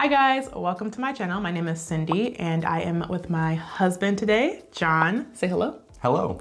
Hi guys, welcome to my channel. My name is Cindy and I am with my husband today, John. Say hello. Hello.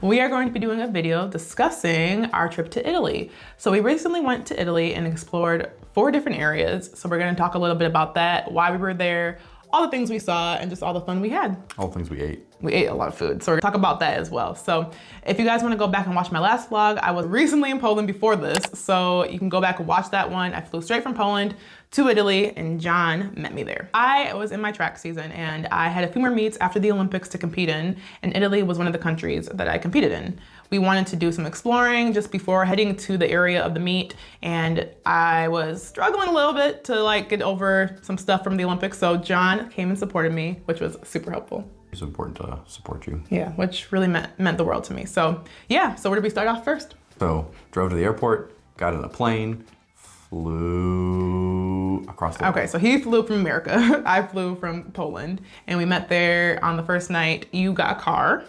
We are going to be doing a video discussing our trip to Italy. So we recently went to Italy and explored 4 different areas. So we're gonna talk a little bit about that, why we were there, all the things we saw, and just all the fun we had. All the things we ate. We ate a lot of food, so we're gonna talk about that as well. So if you guys wanna go back and watch my last vlog, I was recently in Poland before this, so you can go back and watch that one. I flew straight from Poland to Italy and John met me there. I was in my track season and I had a few more meets after the Olympics to compete in, and Italy was one of the countries that I competed in. We wanted to do some exploring just before heading to the area of the meet, and I was struggling a little bit to get over some stuff from the Olympics, so John came and supported me, which was super helpful. It's important to support you. Yeah, which really meant the world to me. So yeah, so where did we start off first? So drove to the airport, got in a plane, flew across the world. Okay, so he flew from America, I flew from Poland, and we met there on the first night. You got a car.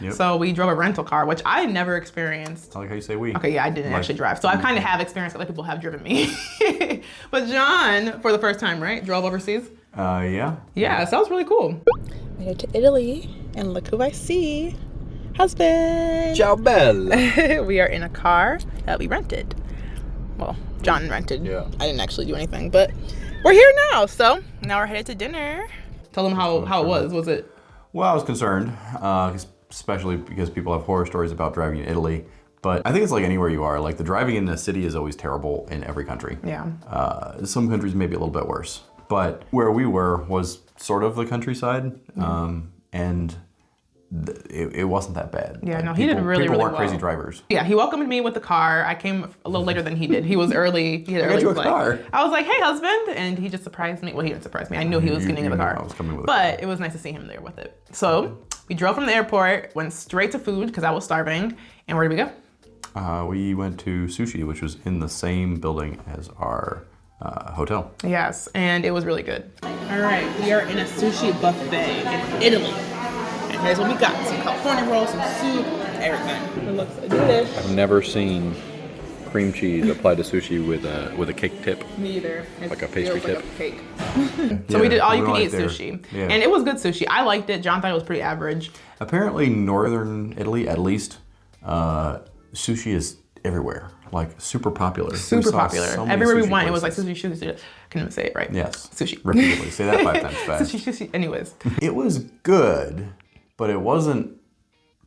Yep. So we drove a rental car, which I never experienced. I like how you say we. Okay, yeah, I didn't actually drive. So I kind of have experience that other people have driven me. But John, for the first time, right? Drove overseas? Yeah. Yeah, so that was really cool. We headed to Italy, and look who I see. Husband. Ciao bella. We are in a car that we rented. Well, John rented. Yeah. I didn't actually do anything, but we're here now. So now we're headed to dinner. Tell them how it was. Was it? Well, I was concerned, especially because people have horror stories about driving in Italy. But I think it's like anywhere you are. Like the driving in a city is always terrible in every country. Yeah. Some countries may be a little bit worse. But where we were was sort of the countryside, and it wasn't that bad. Yeah, like, no, he did really people well. weren't crazy drivers. Yeah, he welcomed me with the car. I came a little later than he did. He was early. He had I got early you a flight. car. I was like, "Hey, husband," and he just surprised me. Well, he didn't surprise me. I knew he was getting in the car. I was coming with a but it was nice to see him there with it. So we drove from the airport, went straight to food because I was starving. And where did we go? We went to sushi, which was in the same building as our hotel. Yes, and it was really good. All right, we are in a sushi buffet in Italy. And here's what we got. Some California rolls, some soup, everything. It looks delicious. I've never seen cream cheese applied to sushi with a cake tip. Me either. Like a pastry feels tip. like a cake. So we did all you can eat there. sushi. Yeah. And it was good sushi. I liked it. John thought it was pretty average. Apparently, northern Italy, at least, sushi is everywhere. Like super popular. Super popular. So many Everywhere we sushi went, it was like places. sushi, sushi. I can't even say it right. Yes. Sushi. Repeatedly. Say that 5 times fast. Sushi, sushi. Anyways. It was good, but it wasn't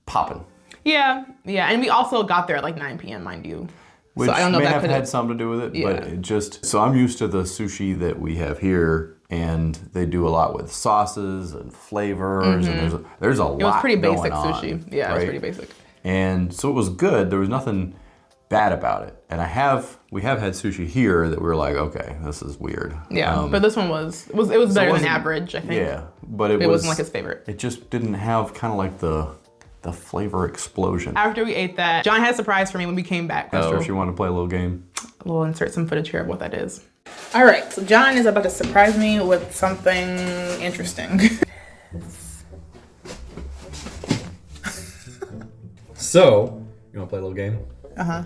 popping. Yeah. And we also got there at like 9 p.m., mind you. Which so I don't know may if that have could had something to do with it, but it just, so I'm used to the sushi that we have here, and they do a lot with sauces and flavors, and there's a lot. It was pretty basic going on, sushi. Yeah, right? it was pretty basic. And so it was good. There was nothing bad about it. And we have had sushi here that we were like, okay, this is weird. Yeah, but this one was better than average, I think. Yeah, but it wasn't like his favorite. It just didn't have kind of like the flavor explosion. After we ate that, John had a surprise for me when we came back. Asked her if she wanted to play a little game. We'll insert some footage here of what that is. All right, so John is about to surprise me with something interesting. So, you want to play a little game? Uh-huh.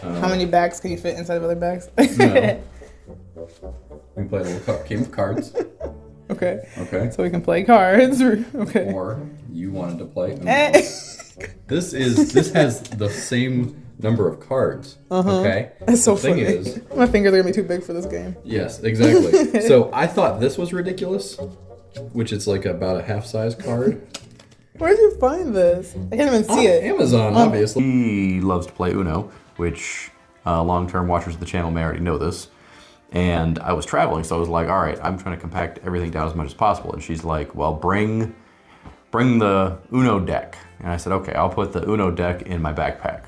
How many bags can you fit inside of other bags? No. We can play a little game of cards. Okay. Okay. So we can play cards. Okay. Or you wanted to play. This has the same number of cards. Okay. That's so the thing funny. is, my fingers are gonna be too big for this game. yes, exactly. So I thought this was ridiculous, which it's like about a half-size card. Where did you find this? I can't even see it. Amazon, obviously. He loves to play Uno, which long-term watchers of the channel may already know this. And I was traveling, so I was like, all right, I'm trying to compact everything down as much as possible. And she's like, well, bring the Uno deck. And I said, okay, I'll put the Uno deck in my backpack.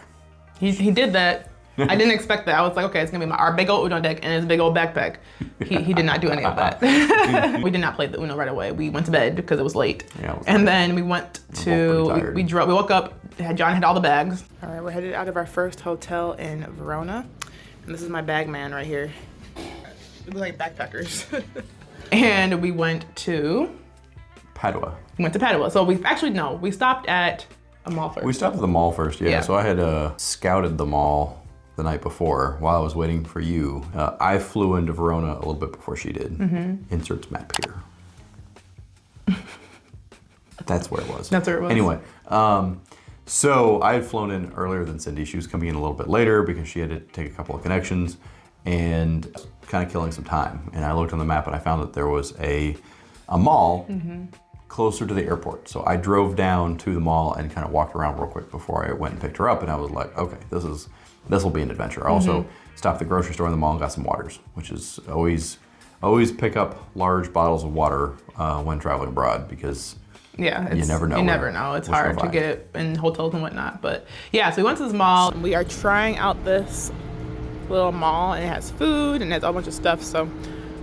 He did that. I didn't expect that. I was like, okay, it's gonna be our big old Uno deck and his big old backpack. He did not do any of that. We did not play the Uno right away. We went to bed because it was late. Yeah, it was and late. then we went to, we woke up, John had all the bags. All right, we're headed out of our first hotel in Verona. And this is my bag man right here. We look like backpackers. And we went to Padua. So we stopped at a mall first. We stopped at the mall first, yeah. So I had scouted the mall the night before while I was waiting for you. I flew into Verona a little bit before she did. Inserts map here. That's where it was. That's where it was. Anyway, so I had flown in earlier than Cindy. She was coming in a little bit later because she had to take a couple of connections and kind of killing some time. And I looked on the map and I found that there was a mall closer to the airport. So I drove down to the mall and kind of walked around real quick before I went and picked her up. And I was like, okay, this will be an adventure. I also stopped at the grocery store in the mall and got some waters, which is always pick up large bottles of water when traveling abroad because yeah, you never know. You never know. It's hard to get it in hotels and whatnot. But yeah, so we went to this mall. We are trying out this little mall and it has food and it has a bunch of stuff. So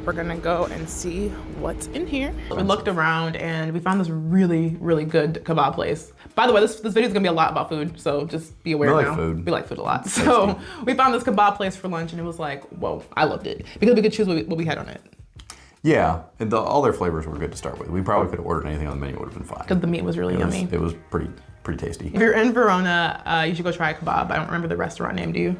we're gonna go and see what's in here. We looked around and we found this really, really good kebab place. By the way, this video is gonna be a lot about food, so just be aware now. Food. We like food a lot. So we found this kebab place for lunch and it was like, whoa, I loved it. Because we could choose what we had on it. Yeah, and all their flavors were good to start with. We probably could have ordered anything on the menu, it would have been fine. Because the meat was really yummy. It was pretty tasty. If you're in Verona, you should go try a kebab. I don't remember the restaurant name, do you?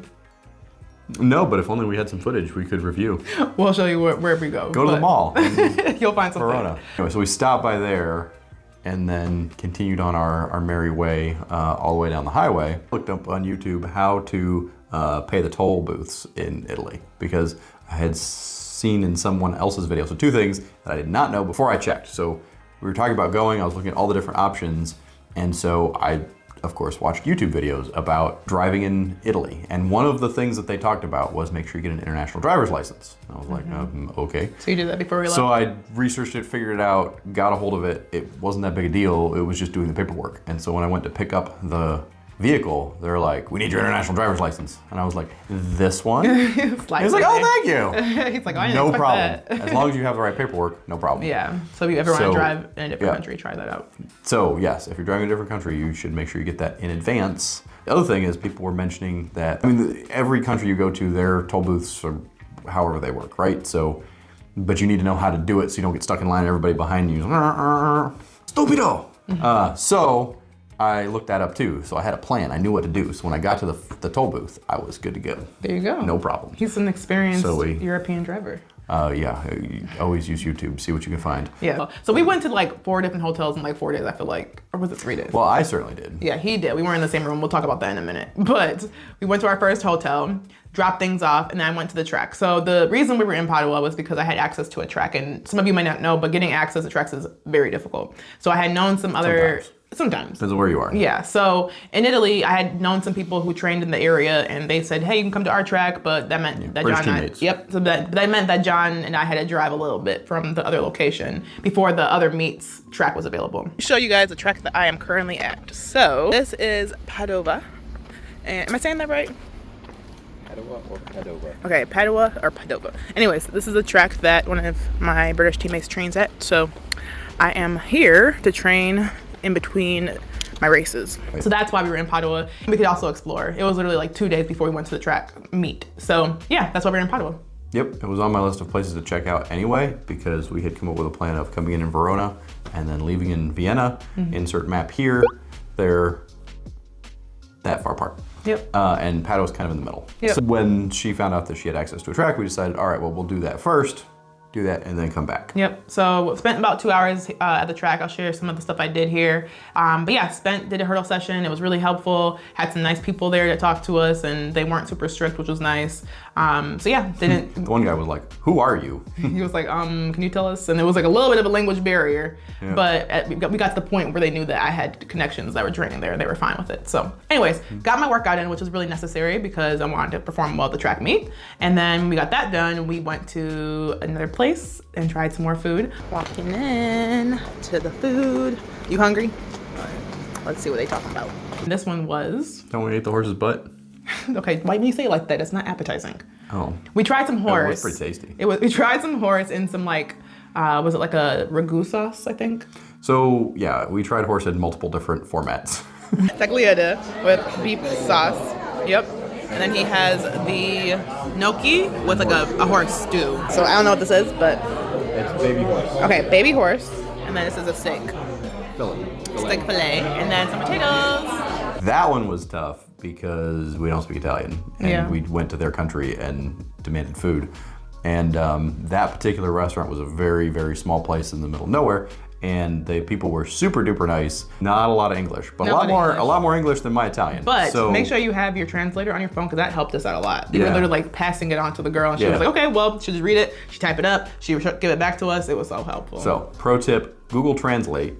No, but if only we had some footage we could review. We'll show you wherever we go. Go to the mall. You'll find something. Verona. Anyway, so we stopped by there and then continued on our merry way all the way down the highway. Looked up on YouTube how to pay the toll booths in Italy because I had seen in someone else's video. So two things that I did not know before I checked. So we were talking about going, I was looking at all the different options. And so I, of course, watched YouTube videos about driving in Italy. And one of the things that they talked about was make sure you get an international driver's license. And I was like, okay. So you did that before we left? So I researched it, figured it out, got a hold of it. It wasn't that big a deal. It was just doing the paperwork. And so when I went to pick up the vehicle, they're like, we need your international driver's license. And I was like, this one? He's like, oh, thank you. He's like, I didn't no expect problem. that. As long as you have the right paperwork, no problem. Yeah, so if you ever want to drive in a different country, try that out. So yes, if you're driving in a different country, you should make sure you get that in advance. The other thing is people were mentioning that, I mean, every country you go to, their toll booths are however they work, right? So, but you need to know how to do it so you don't get stuck in line and everybody behind you is, stupido! So, I looked that up too, so I had a plan. I knew what to do. So when I got to the toll booth, I was good to go. There you go. No problem. He's an experienced European driver. Yeah, you always use YouTube, see what you can find. Yeah, so we went to like 4 different hotels in like 4 days, I feel like. Or was it 3 days? Well, I certainly did. Yeah, he did. We weren't in the same room. We'll talk about that in a minute. But we went to our first hotel, dropped things off, and then I went to the track. So the reason we were in Padua was because I had access to a track. And some of you might not know, but getting access to tracks is very difficult. So I had known some other... Sometimes. Depends on where you are. Yeah, so in Italy, I had known some people who trained in the area and they said, hey, you can come to our track, but that meant that British John and teammates. so that meant that John and I had to drive a little bit from the other location before the other meets track was available. Show you guys the track that I am currently at. So this is Padova. And am I saying that right? Padua or Padova? Okay, Padua or Padova. Anyways, this is a track that one of my British teammates trains at. So I am here to train in between my races. So that's why we were in Padua. We could also explore. It was literally like 2 days before we went to the track meet. So yeah, that's why we were in Padua. Yep, it was on my list of places to check out anyway, because we had come up with a plan of coming in Verona and then leaving in Vienna. Insert map here. They're that far apart. Yep. And Padua's kind of in the middle. Yep. So when she found out that she had access to a track, we decided, all right, well, we'll do that first. Do that and then come back. Yep, so spent about 2 hours at the track. I'll share some of the stuff I did here. But yeah, did a hurdle session. It was really helpful. Had some nice people there to talk to us and they weren't super strict, which was nice. So yeah, didn't. The one guy was like, who are you? He was like, can you tell us? And there was like a little bit of a language barrier, yeah. But we got to the point where they knew that I had connections that were training there and they were fine with it. So anyways, got my workout in, which was really necessary because I wanted to perform well at the track meet. And then we got that done. We went to another place and tried some more food. Walking in to the food. You hungry? Let's see what they talking about. This one was. Don't we eat the horse's butt? Okay, why do you say it like that? It's not appetizing. Oh. We tried some horse. It was pretty tasty. We tried some horse in some like, was it like a ragu sauce, I think? So yeah, we tried horse in multiple different formats. Tagliata with beef sauce. Yep. And then he has the gnocchi with like a horse stew. So I don't know what this is, but. It's baby horse. Okay, baby horse. And then this is a steak. Fillet. Steak fillet. And then some potatoes. That one was tough because we don't speak Italian, and Yeah. we went to their country and demanded food. And that particular restaurant was a very, very small place in the middle of nowhere, and the people were super duper nice. Not a lot of English, but a lot more English than my Italian. But so, make sure you have your translator on your phone, because that helped us out a lot. We were Yeah. literally like passing it on to the girl, and she Yeah. was like, okay, well, she just read it, she type it up, she would give it back to us. It was so helpful. So, pro tip, Google Translate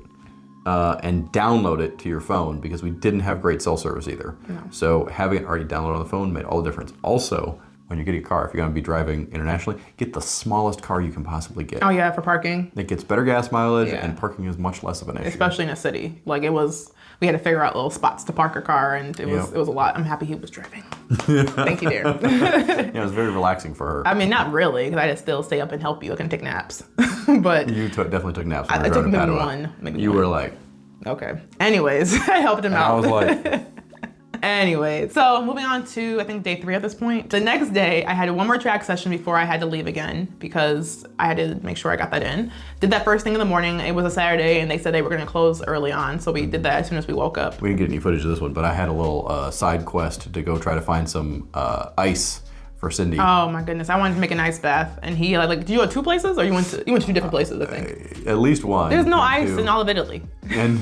and download it to your phone, because we didn't have great cell service either. No. So having it already downloaded on the phone made all the difference. Also, when you're getting a car, if you're gonna be driving internationally, get the smallest car you can possibly get. Oh yeah, for parking. It gets better gas mileage, Yeah. and parking is much less of an issue. Especially in a city. Like we had to figure out little spots to park a car, and it was a lot. I'm happy he was driving. Thank you, dear. Yeah, it was very relaxing for her. I mean, not really, because I just still stay up and help you. I can take naps. But You definitely took naps when I we were took driving to maybe Padua. one, maybe You one. were like, okay. Anyways, I helped him and out. I was like, Anyway, so moving on to, I think, day 3 at this point. The next day, I had one more track session before I had to leave again, because I had to make sure I got that in. Did that first thing in the morning. It was a Saturday, and they said they were going to close early on, so we did that as soon as we woke up. we didn't get any footage of this one, but I had a little side quest to go try to find some ice for Cindy. Oh my goodness, I wanted to make an ice bath, and he like, did you go to 2 places, or you went to 2 different places? I think At least one. there's no maybe ice 2. in all of Italy. And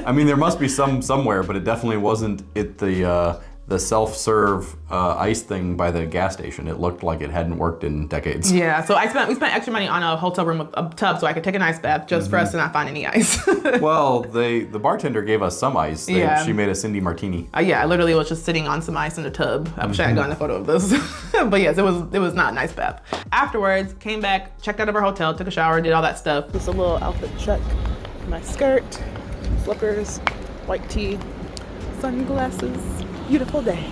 I mean, there must be some somewhere, but it definitely wasn't at the self-serve ice thing by the gas station. It looked like it hadn't worked in decades. Yeah, so we spent extra money on a hotel room with a tub so I could take an ice bath just for us to not find any ice. Well, the bartender gave us some ice. Yeah. She made a Cindy martini. Yeah, I literally was just sitting on some ice in a tub. I wish I had gotten a photo of this. But yes, it was not a nice bath. Afterwards, came back, checked out of our hotel, took a shower, did all that stuff. Just a little outfit check. My skirt, slippers, white tee, sunglasses. Beautiful day.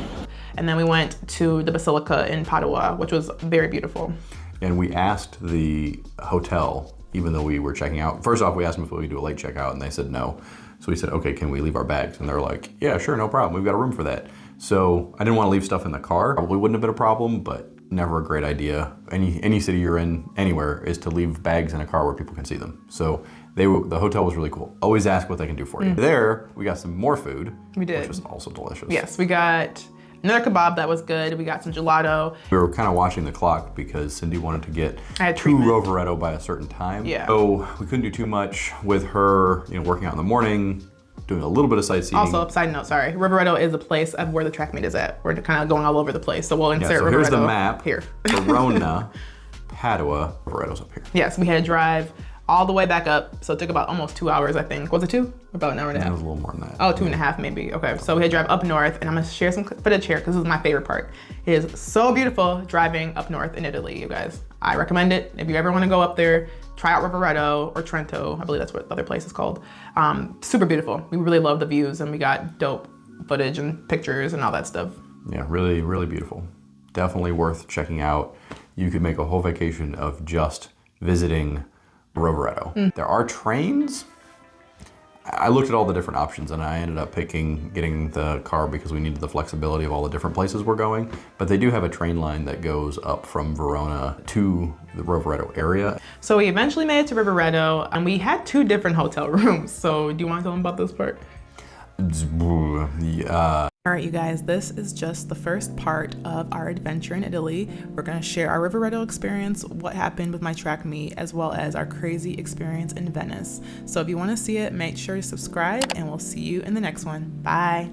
And then we went to the Basilica in Padua, which was very beautiful. And we asked the hotel, even though we were checking out. First off, we asked them if we could do a late checkout, and they said no. So we said, okay, can we leave our bags? And they're like, yeah, sure, no problem. We've got a room for that. So I didn't want to leave stuff in the car. Probably wouldn't have been a problem, but never a great idea. Any city you're in, anywhere, is to leave bags in a car where people can see them. So the hotel was really cool. Always ask what they can do for you. There, we got some more food. We did. Which was also delicious. Yes, we got another kebab that was good. We got some gelato. We were kind of watching the clock because Cindy wanted to get I had to treatment. Rovereto by a certain time. Yeah. So we couldn't do too much with her, working out in the morning, doing a little bit of sightseeing. Also, side note, sorry, Rovereto is a place of where the track meet is at. We're kind of going all over the place, so we'll insert so Rovereto here's the map. here. Verona, Padua, Rovereto's up here. Yes, we had to drive all the way back up, so it took about almost 2 hours, I think. Was it 2? About an hour and a It half. was a little more than that. Oh, 2.5 maybe. Okay, so we had to drive up north, and I'm gonna share some footage here because this is my favorite part. It is so beautiful driving up north in Italy, you guys. I recommend it. If you ever wanna go up there, try out Rovereto or Trento. I believe that's what the other place is called. Super beautiful. We really love the views, and we got dope footage and pictures and all that stuff. Yeah, really, really beautiful. Definitely worth checking out. You could make a whole vacation of just visiting Rovereto. There are trains. I looked at all the different options, and I ended up getting the car because we needed the flexibility of all the different places we're going. But they do have a train line that goes up from Verona to the Rovereto area. So we eventually made it to Rovereto, and we had 2 different hotel rooms. So do you want to tell them about this part? All right, you guys, this is just the first part of our adventure in Italy. We're gonna share our Rovereto experience, what happened with my track meet, as well as our crazy experience in Venice. So if you wanna see it, make sure to subscribe, and we'll see you in the next one. Bye.